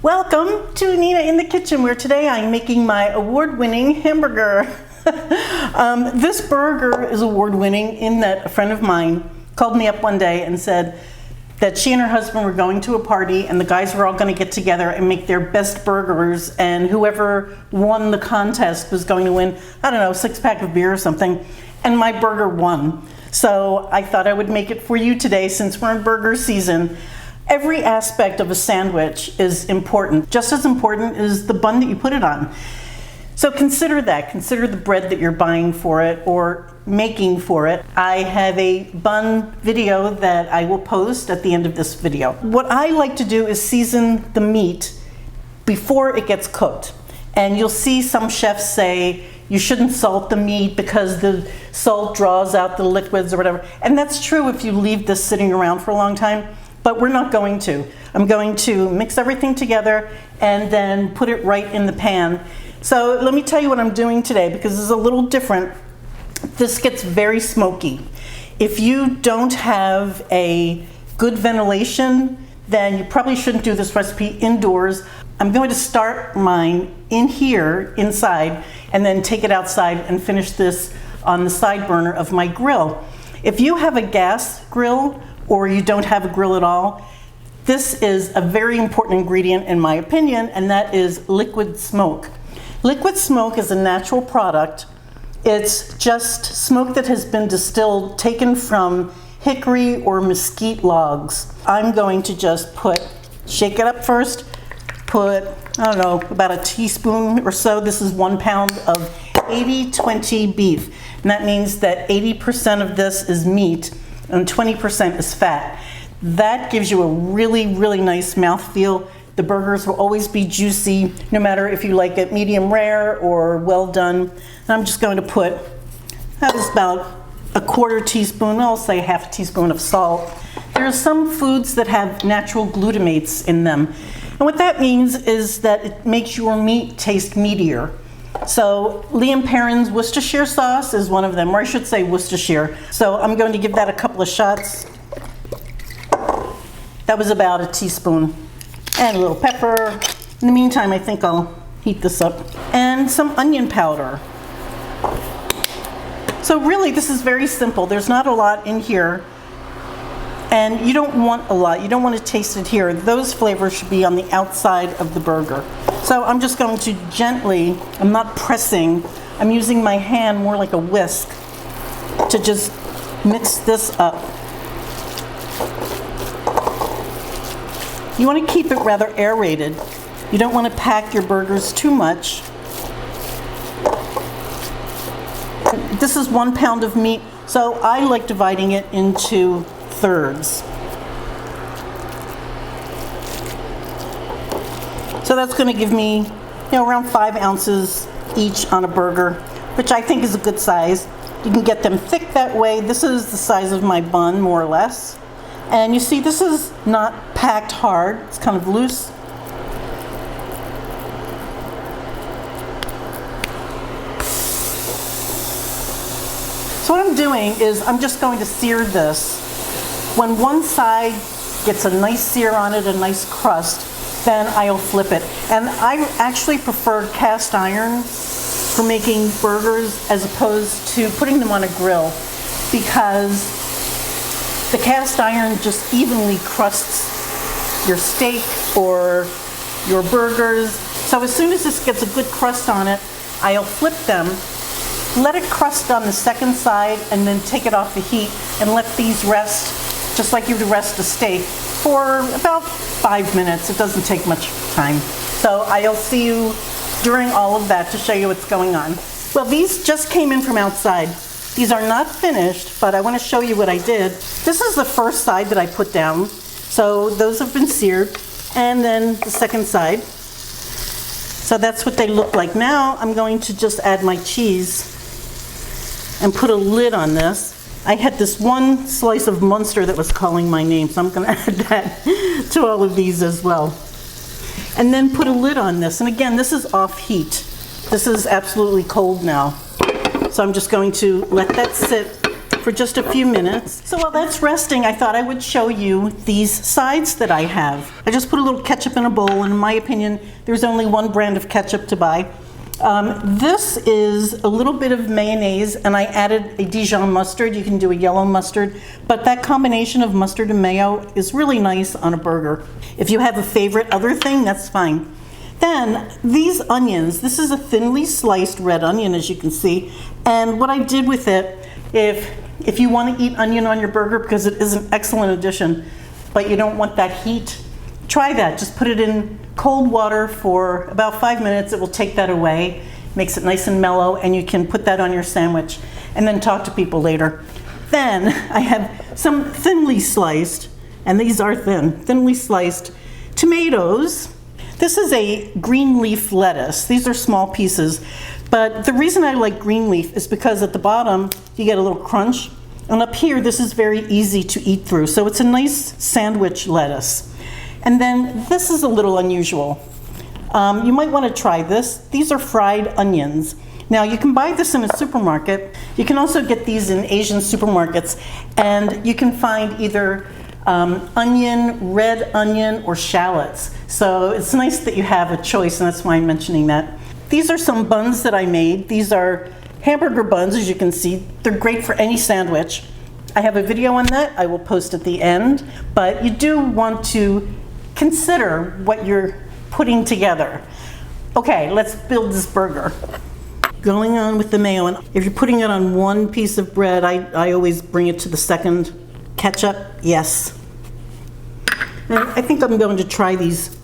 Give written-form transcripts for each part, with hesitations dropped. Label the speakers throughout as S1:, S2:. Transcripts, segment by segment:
S1: Welcome to Nina in the Kitchen, where today I'm making my award-winning hamburger. This burger is award-winning in that a friend of mine called me up one day and said that she and her husband were going to a party and the guys were all going to get together and make their best burgers, and whoever won the contest was going to win, I don't know, a 6-pack of beer or something, and my burger won. So I thought I would make it for you today since we're in burger season. Every aspect of a sandwich is important. Just as important is the bun that you put it on. So consider that. Consider the bread that you're buying for it or making for it. I have a bun video that I will post at the end of this video. What I like to do is season the meat before it gets cooked. And you'll see some chefs say you shouldn't salt the meat because the salt draws out the liquids or whatever. And that's true if you leave this sitting around for a long time. But we're not going to. I'm going to mix everything together and then put it right in the pan. So let me tell you what I'm doing today, because it's a little different. This gets very smoky. If you don't have a good ventilation, then you probably shouldn't do this recipe indoors. I'm going to start mine in here, inside, and then take it outside and finish this on the side burner of my grill. If you have a gas grill, or you don't have a grill at all, this is a very important ingredient in my opinion, and that is liquid smoke. Liquid smoke is a natural product. It's just smoke that has been distilled, taken from hickory or mesquite logs. I'm going to just shake it up first, put, I don't know, about a teaspoon or so. This is 1 pound of 80-20 beef. And that means that 80% of this is meat and 20% is fat. That gives you a really, really nice mouthfeel. The burgers will always be juicy, no matter if you like it medium rare or well done. And I'm just going to put, that is about a 1/4 teaspoon, I'll say 1/2 teaspoon of salt. There are some foods that have natural glutamates in them. And what that means is that it makes your meat taste meatier. So Liam Perrin's Worcestershire sauce is one of them, or I should say Worcestershire. So I'm going to give that a couple of shots. That was about a teaspoon. And a little pepper. In the meantime, I think I'll heat this up. And some onion powder. So really, this is very simple. There's not a lot in here. And you don't want a lot. You don't want to taste it here. Those flavors should be on the outside of the burger. So I'm just going to gently, I'm not pressing, I'm using my hand more like a whisk to just mix this up. You want to keep it rather aerated. You don't want to pack your burgers too much. This is 1 pound of meat, so I like dividing it into thirds. So that's going to give me, around 5 ounces each on a burger, which I think is a good size. You can get them thick that way. This is the size of my bun, more or less. And you see, this is not packed hard. It's kind of loose. So what I'm doing is I'm just going to sear this. When one side gets a nice sear on it, a nice crust, then I'll flip it. And I actually prefer cast iron for making burgers as opposed to putting them on a grill, because the cast iron just evenly crusts your steak or your burgers. So as soon as this gets a good crust on it, I'll flip them, let it crust on the second side, and then take it off the heat and let these rest just like you would rest a steak for about 5 minutes. It doesn't take much time. So I'll see you during all of that to show you what's going on. Well, these just came in from outside. These are not finished, but I want to show you what I did. This is the first side that I put down. So those have been seared. And then the second side. So that's what they look like. Now I'm going to just add my cheese and put a lid on this. I had this one slice of Munster that was calling my name, so I'm going to add that to all of these as well. And then put a lid on this. And again, this is off heat. This is absolutely cold now. So I'm just going to let that sit for just a few minutes. So while that's resting, I thought I would show you these sides that I have. I just put a little ketchup in a bowl, and in my opinion, there's only one brand of ketchup to buy. This is a little bit of mayonnaise, and I added a Dijon mustard. You can do a yellow mustard, but that combination of mustard and mayo is really nice on a burger. If you have a favorite other thing, that's fine. Then these onions, this is a thinly sliced red onion, as you can see, and what I did with it, if you want to eat onion on your burger, because it is an excellent addition, but you don't want that heat, try that. Just put it in cold water for about 5 minutes. It will take that away, makes it nice and mellow, and you can put that on your sandwich and then talk to people later. Then I have some thinly sliced, and these are thinly sliced tomatoes. This is a green leaf lettuce. These are small pieces, but the reason I like green leaf is because at the bottom you get a little crunch, and up here this is very easy to eat through. So it's a nice sandwich lettuce. And then this is a little unusual. You might want to try this. These are fried onions. Now you can buy this in a supermarket. You can also get these in Asian supermarkets, and you can find either onion, red onion, or shallots. So it's nice that you have a choice, and that's why I'm mentioning that. These are some buns that I made. These are hamburger buns, as you can see. They're great for any sandwich. I have a video on that I will post at the end, but you do want to consider what you're putting together. Okay, let's build this burger. Going on with the mayo, and if you're putting it on one piece of bread, I always bring it to the second. Ketchup, yes. And I think I'm going to try these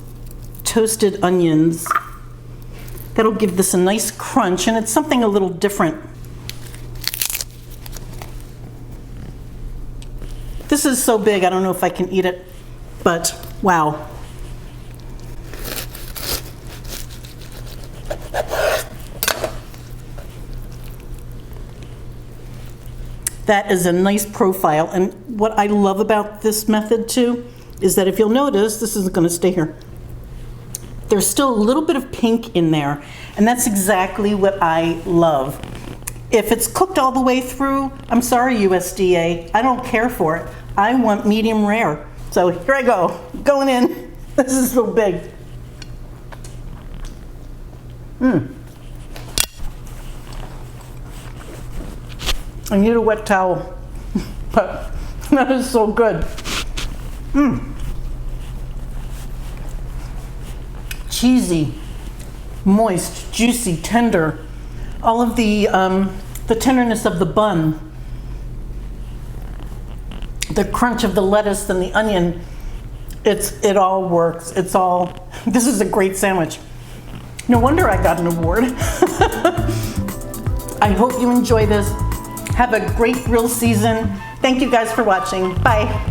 S1: toasted onions. That'll give this a nice crunch, and it's something a little different. This is so big, I don't know if I can eat it, but wow. That is a nice profile, and what I love about this method too is that if you'll notice, this isn't going to stay here. There's still a little bit of pink in there, and that's exactly what I love. If it's cooked all the way through, I'm sorry USDA, I don't care for it. I want medium rare. So here I go, going in. This is so big. I need a wet towel, but that is so good. Cheesy, moist, juicy, tender. All of the tenderness of the bun, the crunch of the lettuce and the onion, it all works. This is a great sandwich. No wonder I got an award. I hope you enjoy this. Have a great grill season. Thank you guys for watching. Bye.